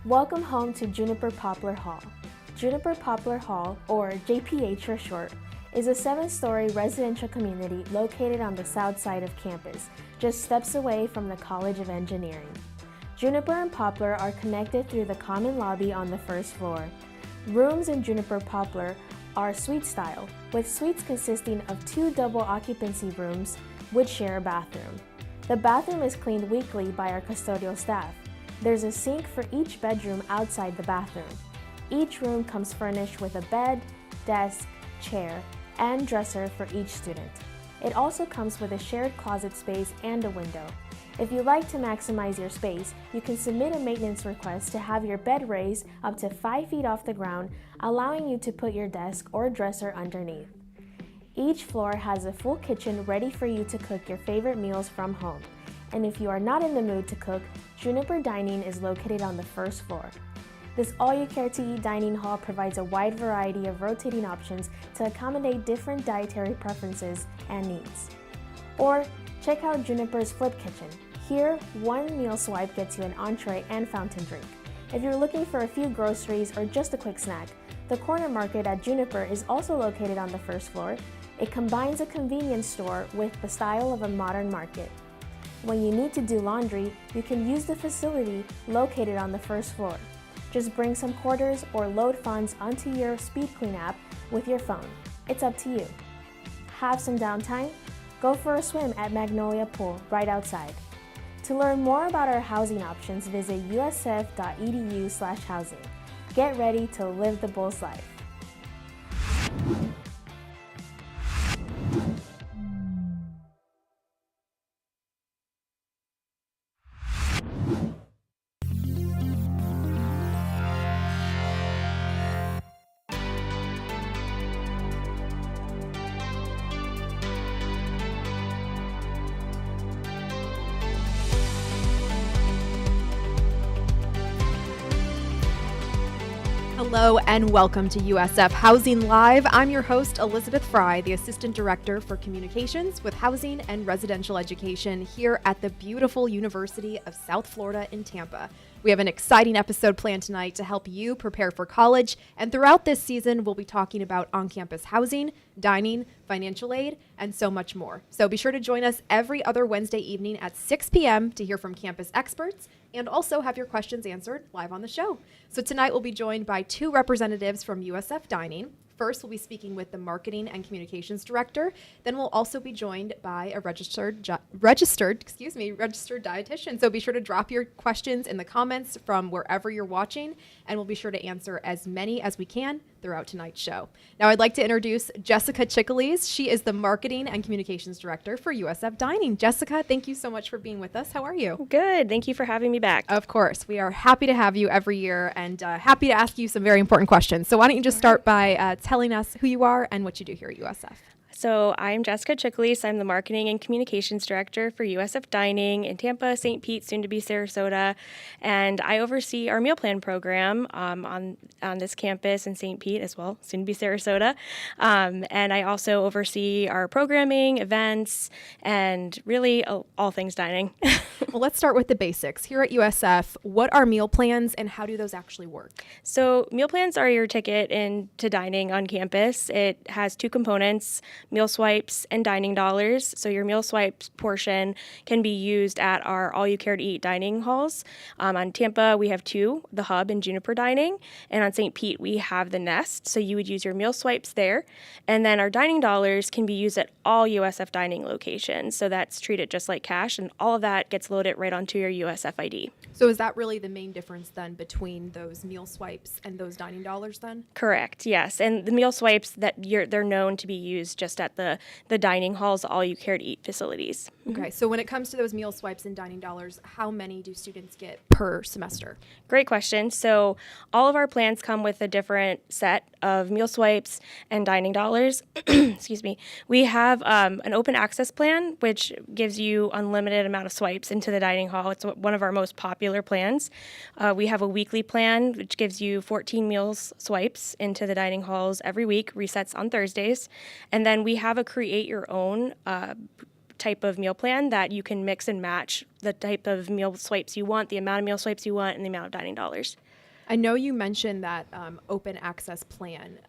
Welcome home to Juniper Poplar Hall. Juniper Poplar Hall, or JPH for short, is a 7-story residential community located on the south side of campus, just steps away from the College of Engineering. Juniper and Poplar are connected through the common lobby on the first floor. Rooms in Juniper Poplar are suite style, with suites consisting of 2 double occupancy rooms which share a bathroom. The bathroom is cleaned weekly by our custodial staff. There's a sink for each bedroom outside the bathroom. Each room comes furnished with a bed, desk, chair, and dresser for each student. It also comes with a shared closet space and a window. If you like to maximize your space, you can submit a maintenance request to have your bed raised up to 5 feet off the ground, allowing you to put your desk or dresser underneath. Each floor has a full kitchen ready for you to cook your favorite meals from home. And if you are not in the mood to cook, Juniper Dining is located on the first floor. This all-you-care-to-eat dining hall provides a wide variety of rotating options to accommodate different dietary preferences and needs. Or check out Juniper's Flip Kitchen. Here, one meal swipe gets you an entree and fountain drink. If you're looking for a few groceries or just a quick snack, the Corner Market at Juniper is also located on the first floor. It combines a convenience store with the style of a modern market. When you need to do laundry, you can use the facility located on the first floor. Just bring some quarters or load funds onto your Speed Clean app with your phone. It's up to you. Have some downtime? Go for a swim at Magnolia Pool right outside. To learn more about our housing options, visit usf.edu/housing. Get ready to live the Bulls life. Hello and welcome to USF Housing Live. I'm your host, Elizabeth Fry, the Assistant Director for Communications with Housing and Residential Education here at the beautiful University of South Florida in Tampa. We have an exciting episode planned tonight to help you prepare for college, and throughout this season, we'll be talking about on-campus housing, dining, financial aid, and so much more. So be sure to join us every other Wednesday evening at 6 p.m. to hear from campus experts and also have your questions answered live on the show. So tonight we'll be joined by 2 representatives from USF Dining. First, we'll be speaking with the Marketing and Communications Director. Then we'll also be joined by a registered dietitian. So be sure to drop your questions in the comments from wherever you're watching, and we'll be sure to answer as many as we can throughout tonight's show. Now, I'd like to introduce Jessica Cicalese. She is the Marketing and Communications Director for USF Dining. Jessica, thank you so much for being with us. How are you? Good. Thank you for having me back. Of course. We are happy to have you every year and happy to ask you some very important questions. So why don't you just start by telling us who you are and what you do here at USF. So I'm Jessica Cicalese. I'm the Marketing and Communications Director for USF Dining in Tampa, St. Pete, soon to be Sarasota, and I oversee our meal plan program on this campus in St. Pete as well, soon to be Sarasota, and I also oversee our programming, events, and really all things dining. Well, let's start with the basics. Here at USF, what are meal plans and how do those actually work? So meal plans are your ticket into dining on campus. It has 2 components: meal swipes and dining dollars. So your meal swipes portion can be used at our all-you-care-to-eat dining halls. On Tampa, we have 2, the Hub and Juniper Dining. And on St. Pete, we have the Nest. So you would use your meal swipes there. And then our dining dollars can be used at all USF Dining locations. So that's treated just like cash, and all of that gets loaded right onto your USF ID. So is that really the main difference then between those meal swipes and those dining dollars then? Correct, yes. And the meal swipes, they're known to be used just at the dining halls, all-you-care-to-eat facilities. Okay, so when it comes to those meal swipes and dining dollars, how many do students get per semester? Great question. So all of our plans come with a different set of meal swipes and dining dollars. Excuse me. We have an open access plan, which gives you unlimited amount of swipes into the dining hall. It's one of our most popular plans. We have a weekly plan, which gives you 14 meals swipes into the dining halls every week, resets on Thursdays. And then we have a create your own type of meal plan that you can mix and match the type of meal swipes you want, the amount of meal swipes you want, and the amount of dining dollars. I know you mentioned that open access plan.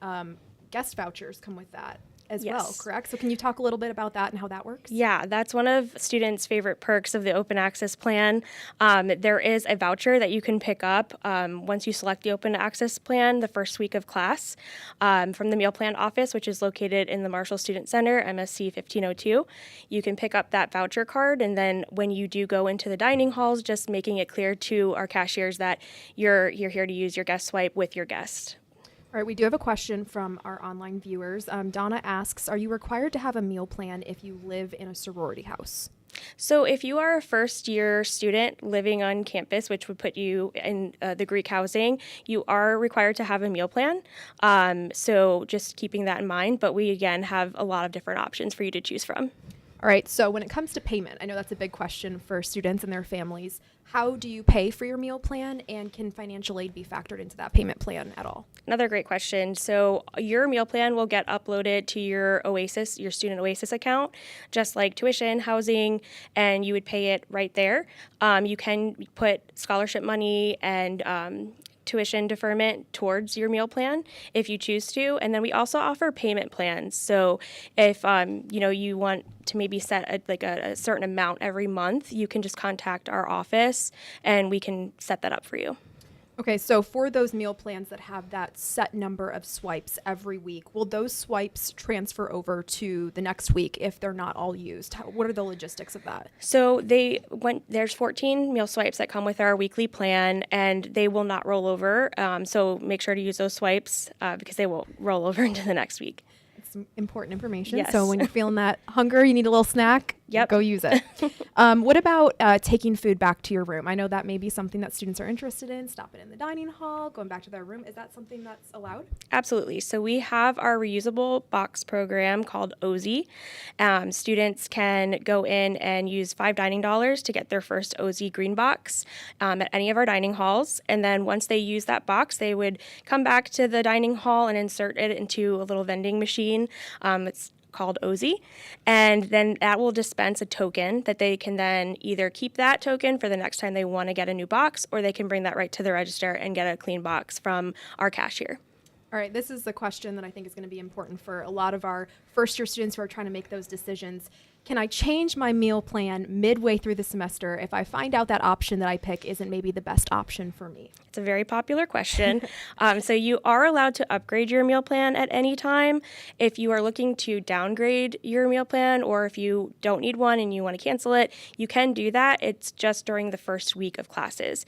Guest vouchers come with that as well, Yes. correct? So can you talk a little bit about that and how that works? Yeah, that's one of students' favorite perks of the open access plan. There is a voucher that you can pick up once you select the open access plan the first week of class from the meal plan office, which is located in the Marshall Student Center, MSC 1502. You can pick up that voucher card, and then when you do go into the dining halls, just making it clear to our cashiers that you're here to use your guest swipe with your guest. All right, we do have a question from our online viewers. Donna asks, are you required to have a meal plan if you live in a sorority house? So if you are a first-year student living on campus, which would put you in the Greek housing, you are required to have a meal plan. So just keeping that in mind. But we, again, have a lot of different options for you to choose from. All right, so when it comes to payment, I know that's a big question for students and their families. How do you pay for your meal plan, and can financial aid be factored into that payment plan at all? Another great question. So your meal plan will get uploaded to your Oasis, your student Oasis account, just like tuition, housing, and you would pay it right there. You can put scholarship money and tuition deferment towards your meal plan if you choose to. And then we also offer payment plans. So if you want to maybe set a certain amount every month, you can just contact our office and we can set that up for you. Okay, so for those meal plans that have that set number of swipes every week, will those swipes transfer over to the next week if they're not all used? What are the logistics of that? So there's 14 meal swipes that come with our weekly plan, and they will not roll over. So make sure to use those swipes because they will roll over into the next week. It's important information. Yes. So when you're feeling that hunger, you need a little snack, Yep. go use it. What about taking food back to your room? I know that may be something that students are interested in, stopping in the dining hall, going back to their room. Is that something that's allowed? Absolutely. So we have our reusable box program called OZ. Students can go in and use $5 dining dollars to get their first OZ green box at any of our dining halls. And then once they use that box, they would come back to the dining hall and insert it into a little vending machine. It's called OZ, and then that will dispense a token that they can then either keep that token for the next time they want to get a new box, or they can bring that right to the register and get a clean box from our cashier. All right, this is the question that I think is going to be important for a lot of our first-year students who are trying to make those decisions. Can I change my meal plan midway through the semester if I find out that option that I pick isn't maybe the best option for me? It's a very popular question. So you are allowed to upgrade your meal plan at any time. If you are looking to downgrade your meal plan, or if you don't need one and you want to cancel it, you can do that. It's just during the first week of classes.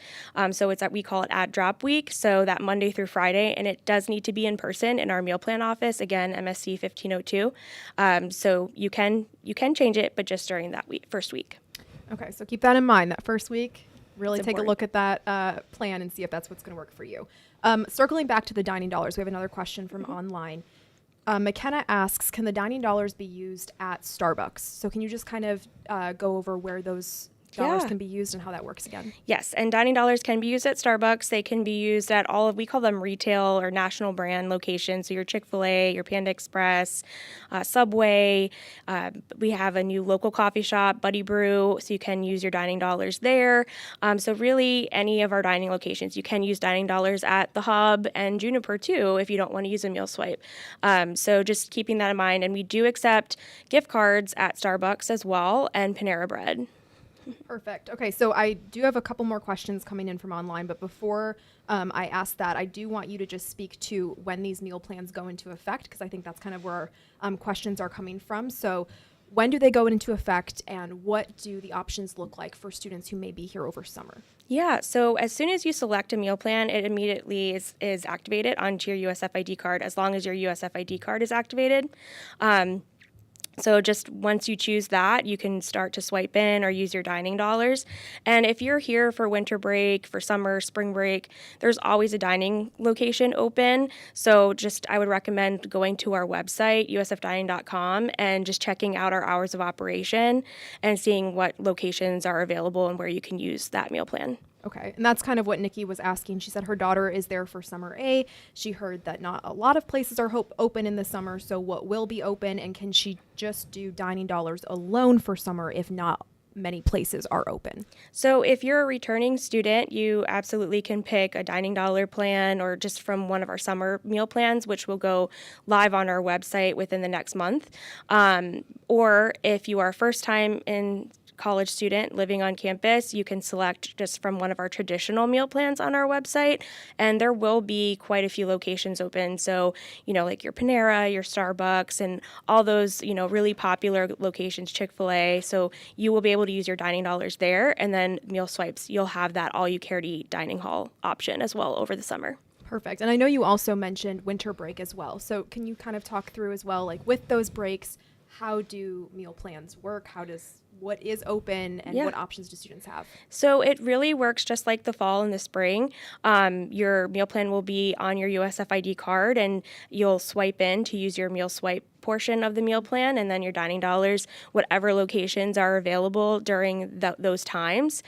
So we call it add drop week. So that Monday through Friday, and it does need to be in person in our meal plan office. Again, MSC 1502. So you can change it, but just during that first week. Okay, so keep that in mind. That first week, really It's take important. a look at that plan and see if that's what's going to work for you. Circling back to the dining dollars, we have another question from online. McKenna asks, can the dining dollars be used at Starbucks? So can you just kind of go over where those dollars Yeah. can be used and how that works again? Yes, and dining dollars can be used at Starbucks. They can be used at we call them retail or national brand locations. So your Chick-fil-A, your Panda Express, Subway. We have a new local coffee shop, Buddy Brew, so you can use your dining dollars there. So really any of our dining locations, you can use dining dollars at the Hub and Juniper too if you don't want to use a meal swipe. So just keeping that in mind. And we do accept gift cards at Starbucks as well, and Panera Bread. Perfect. Okay, so I do have a couple more questions coming in from online, but before I ask that, I do want you to just speak to when these meal plans go into effect, because I think that's kind of where questions are coming from. So when do they go into effect, and what do the options look like for students who may be here over summer? Yeah, so as soon as you select a meal plan, it immediately is activated onto your USF ID card, as long as your USF ID card is activated. So just once you choose that, you can start to swipe in or use your dining dollars. And if you're here for winter break, for summer, spring break, there's always a dining location open. So I would recommend going to our website, usfdining.com, and just checking out our hours of operation and seeing what locations are available and where you can use that meal plan. Okay, and that's kind of what Nikki was asking. She said her daughter is there for summer A. She heard that not a lot of places are open in the summer, so what will be open, and can she just do dining dollars alone for summer if not many places are open? So if you're a returning student, you absolutely can pick a dining dollar plan or just from one of our summer meal plans, which will go live on our website within the next month. Or if you are a first time in college student living on campus, you can select just from one of our traditional meal plans on our website, and there will be quite a few locations open. So, like your Panera, your Starbucks, and all those, really popular locations, Chick-fil-A. So you will be able to use your dining dollars there, and then meal swipes, you'll have that all-you-care-to-eat dining hall option as well over the summer. Perfect. And I know you also mentioned winter break as well. So can you kind of talk through as well, like with those breaks, how do meal plans work? What is open and what options do students have? So it really works just like the fall and the spring. Your meal plan will be on your USF ID card, and you'll swipe in to use your meal swipe portion of the meal plan, and then your dining dollars, whatever locations are available during those times,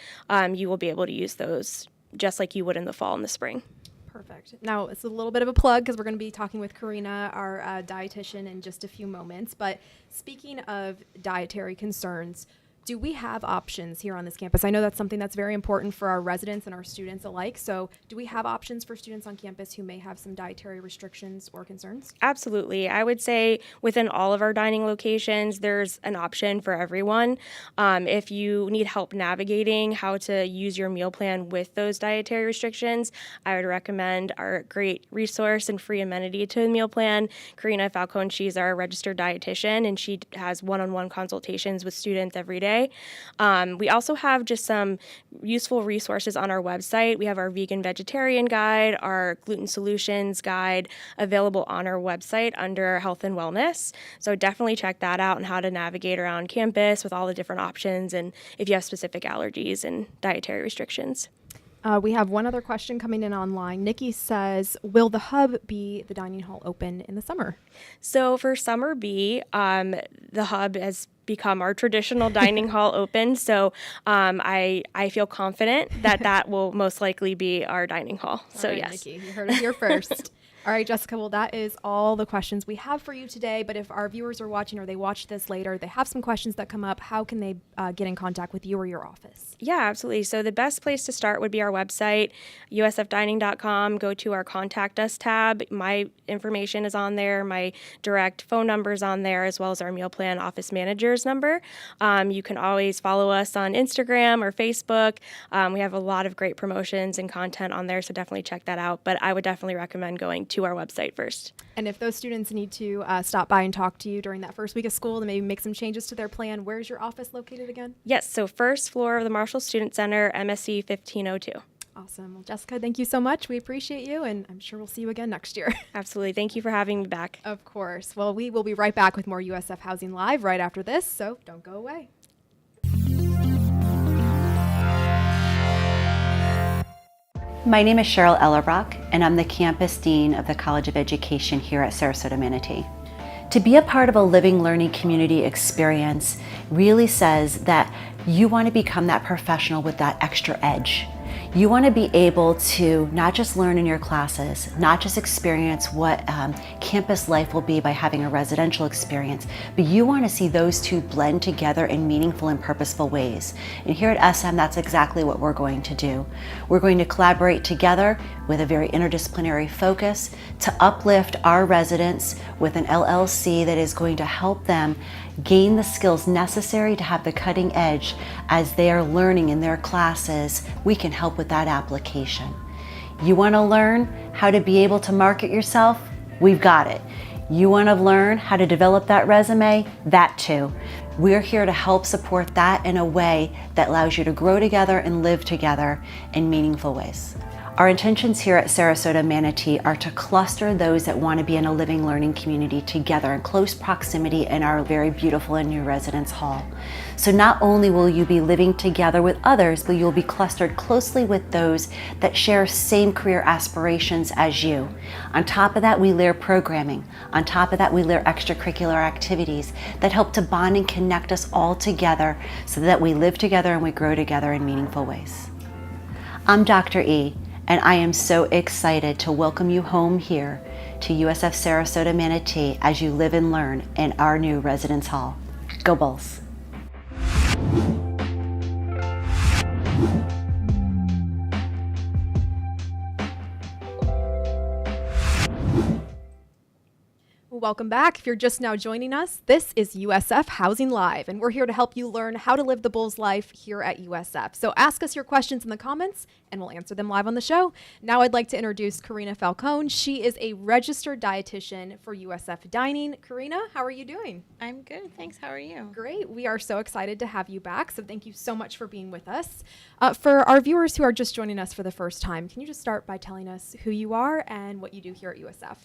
you will be able to use those just like you would in the fall and the spring. Perfect. Now, it's a little bit of a plug because we're going to be talking with Karina, our dietitian, in just a few moments. But speaking of dietary concerns, do we have options here on this campus? I know that's something that's very important for our residents and our students alike. So do we have options for students on campus who may have some dietary restrictions or concerns? Absolutely. I would say within all of our dining locations, there's an option for everyone. If you need help navigating how to use your meal plan with those dietary restrictions, I would recommend our great resource and free amenity to the meal plan, Karina Falcone. She's our registered dietitian, and she has one-on-one consultations with students every day. We also have just some useful resources on our website. We have our vegan vegetarian guide, our gluten solutions guide available on our website under health and wellness. So definitely check that out and how to navigate around campus with all the different options and if you have specific allergies and dietary restrictions. We have one other question coming in online. Nikki says, will the hub be the dining hall open in the summer? So for summer B, the hub has become our traditional dining hall open. So I feel confident that will most likely be our dining hall. So all right, yes. Nikki, you heard it here first. All right, Jessica, well, that is all the questions we have for you today. But if our viewers are watching or they watch this later, they have some questions that come up, how can they get in contact with you or your office? Yeah, absolutely. So the best place to start would be our website, usfdining.com. Go to our Contact Us tab. My information is on there. My direct phone number is on there, as well as our meal plan office manager's number. You can always follow us on Instagram or Facebook. We have a lot of great promotions and content on there, so definitely check that out. But I would definitely recommend going to our website first. And if those students need to stop by and talk to you during that first week of school to maybe make some changes to their plan, where's your office located again? Yes, so first floor of the Marshall Student Center, MSC 1502. Awesome. Well, Jessica, thank you so much. We appreciate you, and I'm sure we'll see you again next year. Absolutely. Thank you for having me back. Of course. Well, we will be right back with more USF Housing Live right after this, so don't go away. My name is Cheryl Ellerbrock, and I'm the Campus Dean of the College of Education here at Sarasota Manatee. To be a part of a living learning community experience really says that you want to become that professional with that extra edge. You want to be able to not just learn in your classes, not just experience what campus life will be by having a residential experience, but you want to see those two blend together in meaningful and purposeful ways. And here at SM, that's exactly what we're going to do. We're going to collaborate together with a very interdisciplinary focus to uplift our residents with an LLC that is going to help them gain the skills necessary to have the cutting edge as they are learning in their classes. We can help with that application. You want to learn how to be able to market yourself? We've got it. You want to learn how to develop that resume? That too. We're here to help support that in a way that allows you to grow together and live together in meaningful ways. Our intentions here at Sarasota Manatee are to cluster those that want to be in a living learning community together in close proximity in our very beautiful and new residence hall. So not only will you be living together with others, but you'll be clustered closely with those that share same career aspirations as you. On top of that, we layer programming. On top of that, we layer extracurricular activities that help to bond and connect us all together so that we live together and we grow together in meaningful ways. I'm Dr. E, and I am so excited to welcome you home here to USF Sarasota Manatee as you live and learn in our new residence hall. Go Bulls! Welcome back. If you're just now joining us, this is USF Housing Live, and we're here to help you learn how to live the Bulls life here at USF. So ask us your questions in the comments, and we'll answer them live on the show. Now I'd like to introduce Karina Falcone. She is a registered dietitian for USF Dining. Karina, how are you doing? I'm good, thanks. How are you? Great. We are so excited to have you back, so thank you so much for being with us. For our viewers who are just joining us for the first time, can you just start by telling us who you are and what you do here at USF?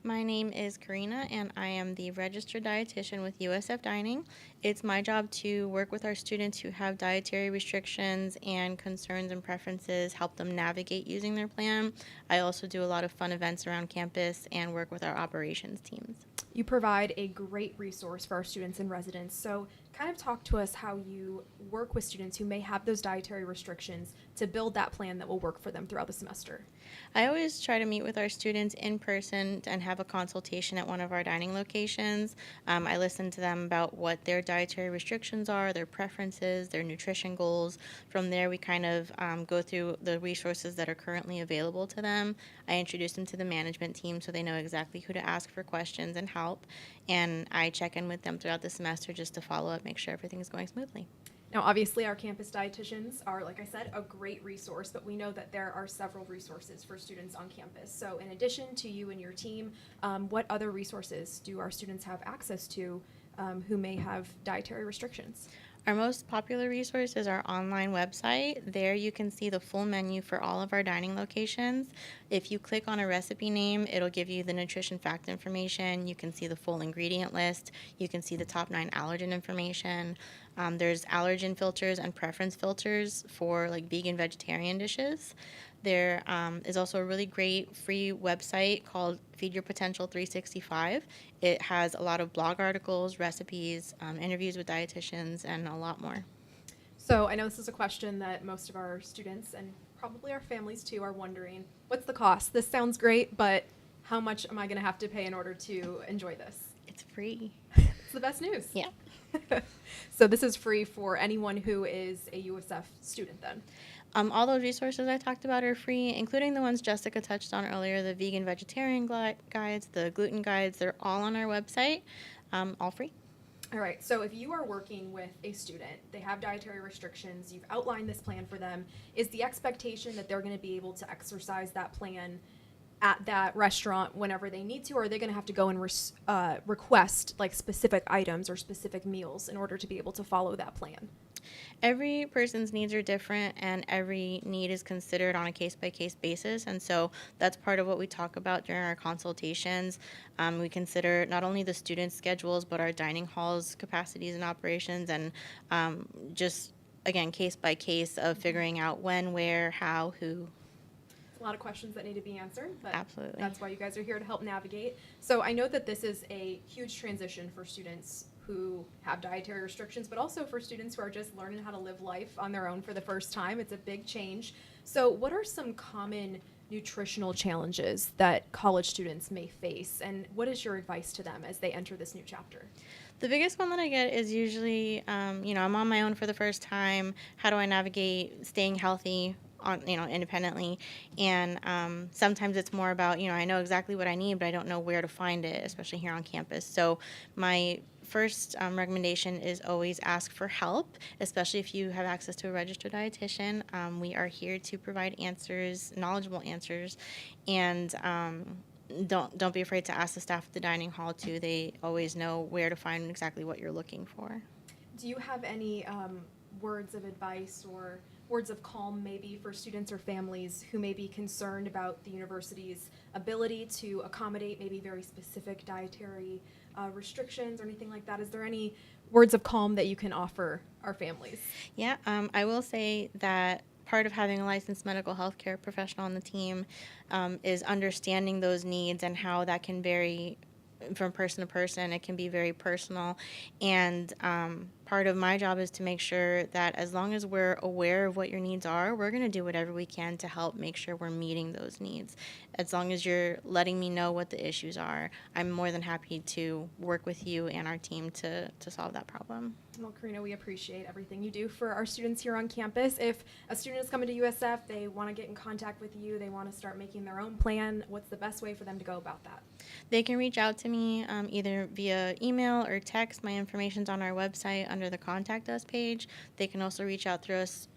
My name is Karina, and I am the registered dietitian with USF Dining. It's my job to work with our students who have dietary restrictions and concerns and preferences, help them navigate using their plan. I also do a lot of fun events around campus and work with our operations teams. You provide a great resource for our students and residents. So kind of talk to us how you work with students who may have those dietary restrictions to build that plan that will work for them throughout the semester. I always try to meet with our students in person and have a consultation at one of our dining locations. I listen to them about what their dietary restrictions are, their preferences, their nutrition goals. From there, we kind of go through the resources that are currently available to them. I introduce them to the management team so they know exactly who to ask for questions and help. And I check in with them throughout the semester just to follow up, make sure everything is going smoothly. Now, obviously, our campus dietitians are, like I said, a great resource, but we know that there are several resources for students on campus. So in addition to you and your team, what other resources do our students have access to who may have dietary restrictions? Our most popular resource is our online website. There you can see the full menu for all of our dining locations. If you click on a recipe name, it'll give you the nutrition fact information. You can see the full ingredient list. You can see the top 9 allergen information. There's allergen filters and preference filters for like vegan, vegetarian dishes. There is also a really great free website called Feed Your Potential 365. It has a lot of blog articles, recipes, interviews with dietitians, and a lot more. So I know this is a question that most of our students and probably our families too are wondering, what's the cost? This sounds great, but how much am I going to have to pay in order to enjoy this? It's free. It's the best news. Yeah. So this is free for anyone who is a USF student then? All those resources I talked about are free, including the ones Jessica touched on earlier, the vegan vegetarian guides, the gluten guides. They're all on our website, all free. All right, so if you are working with a student, they have dietary restrictions, you've outlined this plan for them, is the expectation that they're going to be able to exercise that plan at that restaurant whenever they need to, or are they going to have to go and request like specific items or specific meals in order to be able to follow that plan? Every person's needs are different, and every need is considered on a case-by-case basis, and so that's part of what we talk about during our consultations. We consider not only the students' schedules, but our dining halls' capacities and operations, and just, again, case-by-case of figuring out when, where, how, who. A lot of questions that need to be answered, but Absolutely. That's why you guys are here to help navigate. So I know that this is a huge transition for students who have dietary restrictions, but also for students who are just learning how to live life on their own for the first time. It's a big change. So what are some common nutritional challenges that college students may face, and what is your advice to them as they enter this new chapter? The biggest one that I get is usually, I'm on my own for the first time. How do I navigate staying healthy independently? And sometimes it's more about, I know exactly what I need, but I don't know where to find it, especially here on campus. So my first recommendation is always ask for help, especially if you have access to a registered dietitian. We are here to provide answers, knowledgeable answers, and don't be afraid to ask the staff at the dining hall too. They always know where to find exactly what you're looking for. Do you have any words of advice or words of calm maybe for students or families who may be concerned about the university's ability to accommodate maybe very specific dietary restrictions or anything like that? Is there any words of calm that you can offer our families? Yeah, I will say that part of having a licensed medical health care professional on the team is understanding those needs and how that can vary from person to person. It can be very personal, and part of my job is to make sure that as long as we're aware of what your needs are, we're going to do whatever we can to help make sure we're meeting those needs. As long as you're letting me know what the issues are, I'm more than happy to work with you and our team to solve that problem. Well, Karina, we appreciate everything you do for our students here on campus. If a student is coming to USF, they want to get in contact with you, they want to start making their own plan, what's the best way for them to go about that? They can reach out to me either via email or text. My information's on our website under the Contact Us page. They can also reach out to us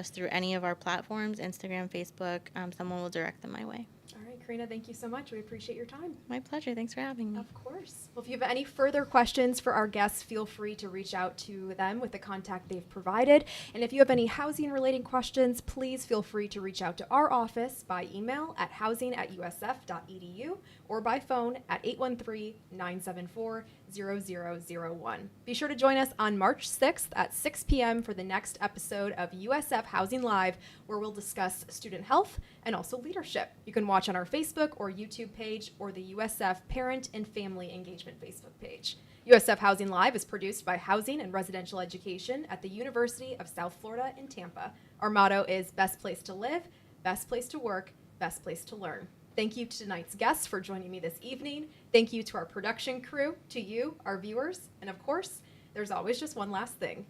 through any of our platforms, Instagram, Facebook. Someone will direct them my way. All right, Karina, thank you so much. We appreciate your time. My pleasure. Thanks for having me. Of course. Well, if you have any further questions for our guests, feel free to reach out to them with the contact they've provided. And if you have any housing-related questions, please feel free to reach out to our office by email at housing@usf.edu or by phone at 813-974-0001. Be sure to join us on March 6th at 6 p.m. for the next episode of USF Housing Live, where we'll discuss student health and also leadership. You can watch on our Facebook or YouTube page or the USF Parent and Family Engagement Facebook page. USF Housing Live is produced by Housing and Residential Education at the University of South Florida in Tampa. Our motto is best place to live, best place to work, best place to learn. Thank you to tonight's guests for joining me this evening. Thank you to our production crew, to you, our viewers, and of course, there's always just one last thing.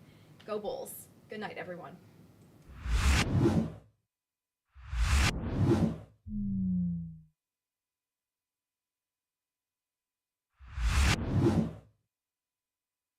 Go Bulls. Good night, everyone.